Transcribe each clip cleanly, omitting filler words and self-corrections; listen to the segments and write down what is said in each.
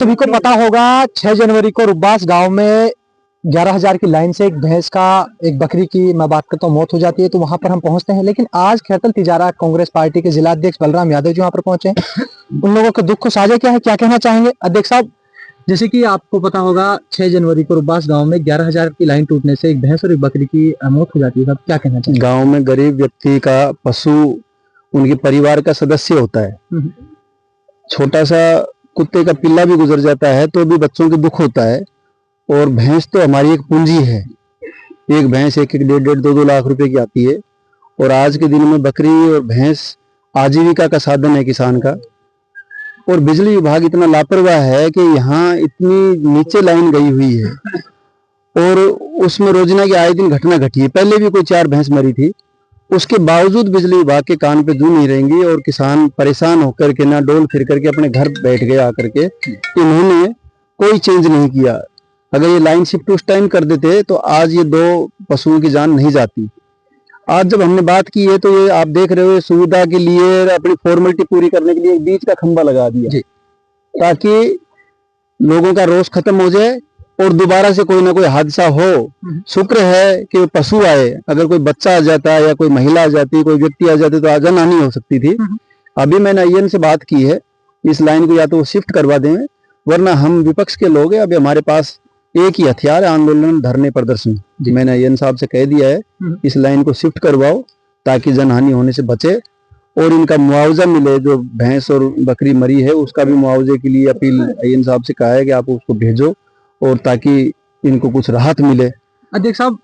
सभी को पता होगा 6 जनवरी को रुब्बास गांव में 11,000 की लाइन से एक भैंस का, एक बकरी की मैं बात करता हूँ, मौत हो जाती है। तो वहां पर हम पहुंचते हैं, लेकिन आज खैरतल तिजारा कांग्रेस पार्टी के जिला अध्यक्ष बलराम यादव जी वहां पर पहुंचे हैं। उन लोगों के दुख को साझा क्या है, क्या कहना चाहेंगे अध्यक्ष साहब? जैसे कि आपको पता होगा 6 जनवरी को रुब्बास गांव में 11,000 की लाइन टूटने से एक भैंस और एक बकरी की मौत हो जाती है। क्या कहना चाहिए? गांव में गरीब व्यक्ति का पशु उनके परिवार का सदस्य होता है। छोटा सा कुत्ते का पिल्ला भी गुजर जाता है तो भी बच्चों के दुख होता है। और भैंस तो हमारी एक पूंजी है। एक भैंस 1-1, 1.5, 2 लाख रुपए की आती है। और आज के दिन में बकरी और भैंस आजीविका का साधन है किसान का। और बिजली विभाग इतना लापरवाह है कि यहाँ इतनी नीचे लाइन गई हुई है और उसमें रोजाना की आए दिन घटना घटी है। पहले भी कोई 4 भैंस मरी थी, उसके बावजूद बिजली विभाग के कान पे जू नहीं रहेंगी और किसान परेशान होकर के ना डोल फिर करके अपने घर बैठ गए आकर के। इन्होंने कोई चेंज नहीं किया। अगर ये लाइन शिफ्ट उस टाइम कर देते तो आज ये 2 पशुओं की जान नहीं जाती। आज जब हमने बात की है तो ये आप देख रहे हो सुविधा के लिए, अपनी फॉर्मेलिटी पूरी करने के लिए एक बीच का खंबा लगा दिया ताकि लोगों का रोष खत्म हो जाए और दोबारा से कोई ना कोई हादसा हो। शुक्र है कि पशु आए, अगर कोई बच्चा आ जाता या कोई महिला आ जाती, कोई व्यक्ति आ जाते तो आजान हानि हो सकती थी। अभी मैंने आईएन से बात की है, इस लाइन को या तो शिफ्ट करवा दें, वरना हम विपक्ष के लोग हैं। अभी हमारे पास एक ही हथियार है, आंदोलन, धरने, प्रदर्शन। मैंने आईएन साहब से कह दिया है इस लाइन को शिफ्ट करवाओ ताकि जनहानि होने से बचे और इनका मुआवजा मिले। जो भैंस और बकरी मरी है उसका भी मुआवजे के लिए अपील आईएन साहब से कहा है कि आप उसको भेजो और ताकि इनको कुछ राहत मिले। अध्यक्ष साहब,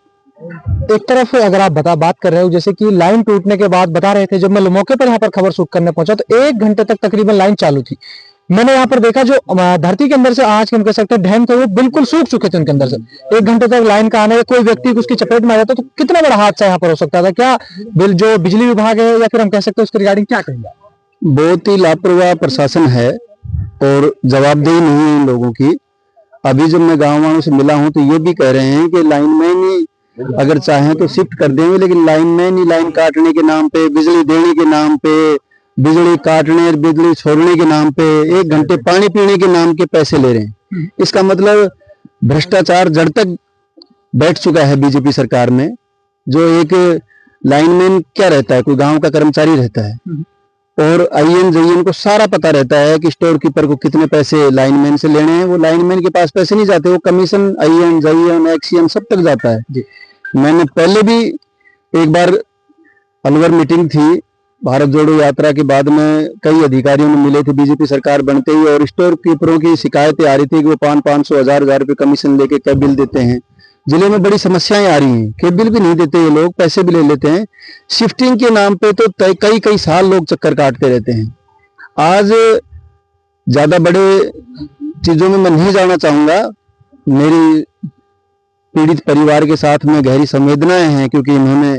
एक तरफ अगर आप बात कर रहे हो, जैसे कि लाइन टूटने के बाद बता रहे थे, जब मैं मौके पर यहाँ पर खबर सूख करने पहुंचा तो 1 घंटे तक तकरीबन लाइन चालू थी। मैंने यहाँ पर देखा जो धरती के अंदर से आज के हम कह सकते हैं डैम थे वो बिल्कुल सूख चुके थे उनके अंदर से। 1 घंटे तक लाइन का आने, कोई व्यक्ति उसकी चपेट में आ जाता तो कितना बड़ा हादसा यहाँ पर हो सकता था। क्या जो बिजली विभाग है या फिर हम कह सकते हैं उसके रिगार्डिंग क्या कहेंगे? बहुत ही लापरवाह प्रशासन है और जवाबदेही नहीं है इन लोगों की। अभी जब मैं गाँव वालों से मिला हूँ तो ये भी कह रहे हैं कि लाइनमैन ही अगर चाहें तो शिफ्ट कर देंगे, लेकिन लाइनमैन ही लाइन काटने के नाम पे, बिजली देने के नाम पे, बिजली काटने, बिजली छोड़ने के नाम पे, 1 घंटे पानी पीने के नाम के पैसे ले रहे हैं। इसका मतलब भ्रष्टाचार जड़ तक बैठ चुका है बीजेपी सरकार में। जो एक लाइनमैन क्या रहता है, कोई गांव का कर्मचारी रहता है और आईएन जेईएन को सारा पता रहता है कि स्टोर कीपर को कितने पैसे लाइनमैन से लेने हैं। वो लाइनमैन के पास पैसे नहीं जाते, वो कमीशन आईएन जेईएन एक्सीएन सब तक जाता है। मैंने पहले भी एक बार अलवर मीटिंग थी, भारत जोड़ो यात्रा के बाद में कई अधिकारियों ने मिले थे बीजेपी सरकार बनते ही, और स्टोर कीपरों की शिकायतें आ रही थी कि वो 500, 1000 रुपये कमीशन लेके क्या बिल देते हैं। जिले में बड़ी समस्याएं आ रही हैं कि बिल भी नहीं देते ये लोग, पैसे भी ले लेते हैं। शिफ्टिंग के नाम पे तो कई साल लोग चक्कर काटते रहते हैं। आज ज्यादा बड़े चीजों में मैं नहीं जाना चाहूंगा। मेरी पीड़ित परिवार के साथ में गहरी संवेदनाएं हैं क्योंकि इन्होंने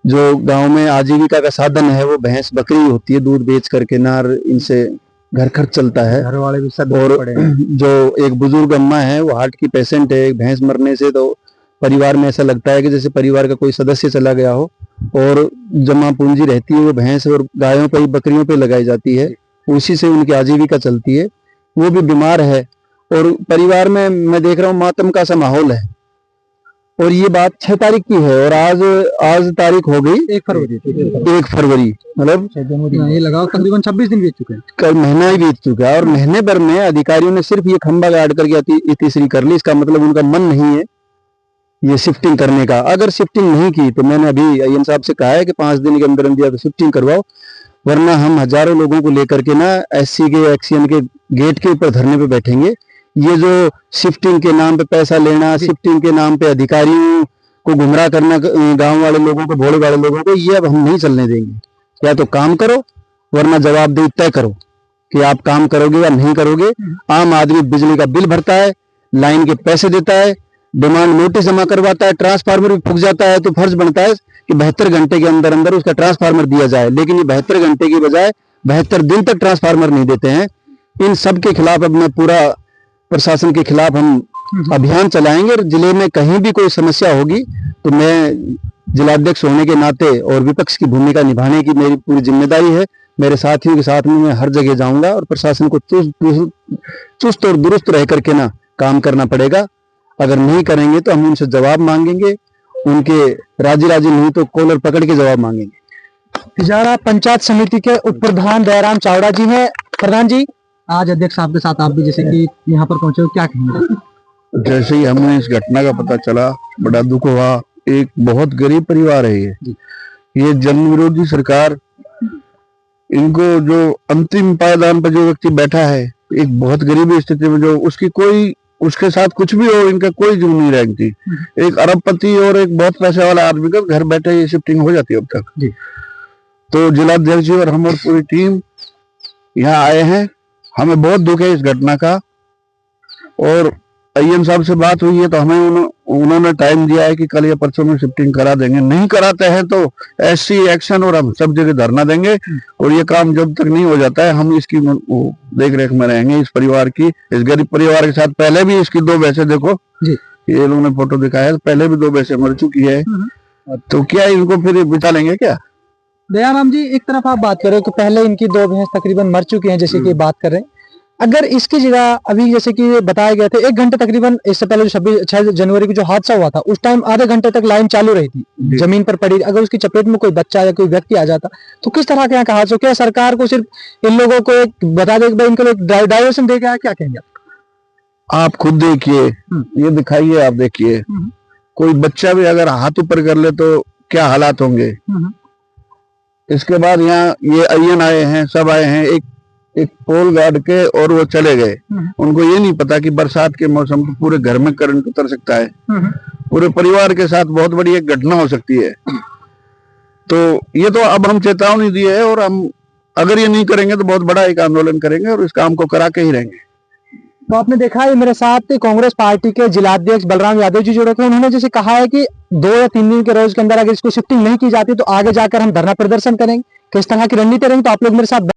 जो गांव में आजीविका का साधन है वो भैंस बकरी होती है, दूध बेच करके नार, इनसे घर खर्च चलता है। घर वाले भी सब और जो एक बुजुर्ग अम्मा है वो हार्ट की पेशेंट है। भैंस मरने से तो परिवार में ऐसा लगता है कि जैसे परिवार का कोई सदस्य चला गया हो, और जमा पूंजी रहती है वो भैंस और गायों पे, बकरियों पे लगाई जाती है, उसी से उनकी आजीविका चलती है। वो भी बीमार है और परिवार में मैं देख रहा हूँ मातम का सा माहौल है। और ये बात 6 तारीख की है और आज तारीख हो गई 1 फरवरी, मतलब ये लगाओ तकरीबन 26 दिन बीत चुके हैं, कल महीना ही बीत चुका है। और महीने भर में अधिकारियों ने सिर्फ ये खंबा गाड़ करके तीसरी कर ली। इसका मतलब उनका मन नहीं है ये शिफ्टिंग करने का। अगर शिफ्टिंग नहीं की तो मैंने अभी आईएन साहब से कहा है कि 5 दिन के अंदर अंदर शिफ्टिंग करवाओ, वरना हम हजारों लोगों को लेकर के ना एससी के, एक्सीएन के गेट के ऊपर धरने पे बैठेंगे। ये जो शिफ्टिंग के नाम पे पैसा लेना, शिफ्टिंग के नाम पे अधिकारियों को गुमराह करना, गांव वाले लोगों को, भोले वाले लोगों को, ये अब हम नहीं चलने देंगे। या तो काम करो वरना जवाबदेही तय करो कि आप काम करोगे या नहीं करोगे। आम आदमी बिजली का बिल भरता है, लाइन के पैसे देता है, डिमांड नोटिस जमा करवाता है, ट्रांसफार्मर भी फूक जाता है, तो फर्ज बनता है कि 72 घंटे के अंदर अंदर उसका ट्रांसफार्मर दिया जाए। लेकिन ये 72 घंटे की बजाय 72 दिन तक ट्रांसफार्मर नहीं देते हैं। इन सब के खिलाफ अब मैं पूरा प्रशासन के खिलाफ हम अभियान चलाएंगे। और जिले में कहीं भी कोई समस्या होगी तो मैं जिलाध्यक्ष होने के नाते और विपक्ष की भूमिका निभाने की मेरी पूरी जिम्मेदारी है। मेरे साथियों के साथ में मैं हर जगह जाऊंगा और प्रशासन को चुस्त और दुरुस्त रह करके ना काम करना पड़ेगा। अगर नहीं करेंगे तो हम उनसे जवाब मांगेंगे, उनके राजी नहीं तो कॉलर पकड़ के जवाब मांगेंगे। तिजारा पंचायत समिति के उप प्रधान दयाराम चावड़ा जी हैं। प्रधान जी, आज अध्यक्ष साहब के साथ आप भी जैसे कि यहाँ पर पहुंचे हो, क्या कहेंगे? जैसे ही हमें इस घटना का पता चला, बड़ा दुख हुआ। एक बहुत गरीब परिवार है ये जन विरोधी सरकार, इनको जो अंतिम पायदान पर जो व्यक्ति बैठा है, एक बहुत गरीबी स्थिति में, जो उसके साथ कुछ भी हो, इनका कोई जून नहीं रखती। एक अरबपति और एक बहुत पैसे वाला आदमी का घर बैठे ये शिफ्टिंग हो जाती है अब तक। तो जिलाध्यक्ष जी और हम और पूरी टीम यहाँ आए हैं। हमें बहुत दुख है इस घटना का, और आईएम साहब से बात हुई है तो हमें उन्होंने टाइम दिया है कि कल या परसों में शिफ्टिंग करा देंगे। नहीं कराते हैं तो एससी एक्शन और हम सब जगह धरना देंगे, और ये काम जब तक नहीं हो जाता है हम इसकी देख रेख में रहेंगे। इस परिवार की, इस गरीब परिवार के साथ पहले भी इसकी 2 भैंसें देखो जी, ये लोगों ने फोटो दिखाया है, पहले भी 2 भैंसें मर चुकी है। तो क्या इनको फिर बिता लेंगे क्या? दयाराम जी, एक तरफ आप बात कर रहे हो कि पहले इनकी 2 भैंस तकरीबन मर चुकी हैं, जैसे कि बात कर रहे हैं। अगर इसकी जगह अभी जैसे कि बताया गया था 1 घंटे तकरीबन, इससे पहले जो 6 जनवरी को जो हादसा हुआ था, उस टाइम आधे घंटे तक लाइन चालू रही थी, जमीन पर पड़ी। अगर उसकी चपेट में कोई बच्चा या कोई व्यक्ति आ जाता तो किस तरह के यहाँ का हादसा? क्या सरकार को सिर्फ इन लोगों को एक बता दे कि इनको एक डाइवर्सन दे गया, क्या कहेंगे आप खुद देखिए, ये दिखाइए, आप देखिए, कोई बच्चा भी अगर हाथ ऊपर कर ले तो क्या हालात होंगे। इसके बाद यहाँ ये आईएन आए हैं, सब आए हैं, एक पोल गार्ड के, और वो चले गए। उनको ये नहीं पता कि बरसात के मौसम में पूरे घर में करंट उतर सकता है, पूरे परिवार के साथ बहुत बड़ी एक घटना हो सकती है। तो ये तो अब हम चेतावनी दी है, और हम अगर ये नहीं करेंगे तो बहुत बड़ा एक आंदोलन करेंगे और इस काम को करा के ही रहेंगे। तो आपने देखा है मेरे साथ कांग्रेस पार्टी के जिलाध्यक्ष बलराम यादव जी जुड़े थे। उन्होंने जैसे कहा है कि 2 या 3 दिन के रोज के अंदर अगर इसको शिफ्टिंग नहीं की जाती तो आगे जाकर हम धरना प्रदर्शन करेंगे। किस तरह की रणनीति रहेंगी, तो आप लोग मेरे साथ